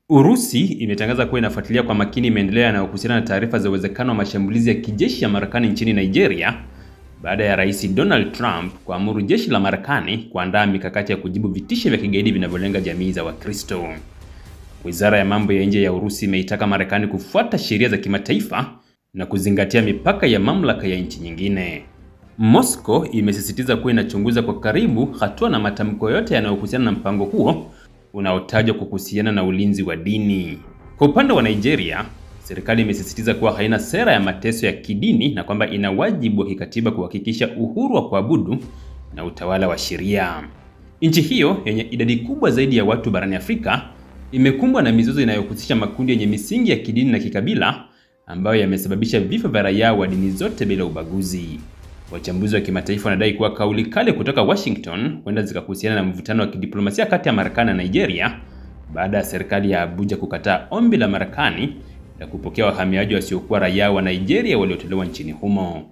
Urusi imetangaza kuwa inafuatilia kwa makini maendeleo yanayohusiana na taarifa za uwezekano wa mashambulizi ya kijeshi ya Marekani nchini Nigeria baada ya Rais Donald Trump kuamuru jeshi la Marekani kuandaa mikakati ya kujibu vitisho vya kigaidi vinavyolenga jamii za Wakristo. Wizara ya mambo ya nje ya Urusi imeitaka Marekani kufuata sheria za kimataifa na kuzingatia mipaka ya mamlaka ya nchi nyingine. Moscow imesisitiza kuwa inachunguza kwa karibu hatua na matamko yote yanayohusiana na mpango huo unaotajwa kuhusiana na ulinzi wa dini. Kwa upande wa Nigeria, serikali imesisitiza kuwa haina sera ya mateso ya kidini na kwamba ina wajibu wa kikatiba kuhakikisha uhuru wa kuabudu na utawala wa sheria. Nchi hiyo yenye idadi kubwa zaidi ya watu barani Afrika imekumbwa na mizozo inayohusisha makundi yenye misingi ya kidini na kikabila ambayo yamesababisha vifo vya raia wa dini zote bila ubaguzi. Wachambuzi wa kimataifa wanadai kuwa kauli kali kutoka Washington huenda zikahusiana na mvutano wa kidiplomasia kati ya Marekani na Nigeria baada ya serikali ya Abuja kukataa ombi la Marekani la kupokea wahamiaji wasiokuwa raia wa Nigeria waliotolewa nchini humo.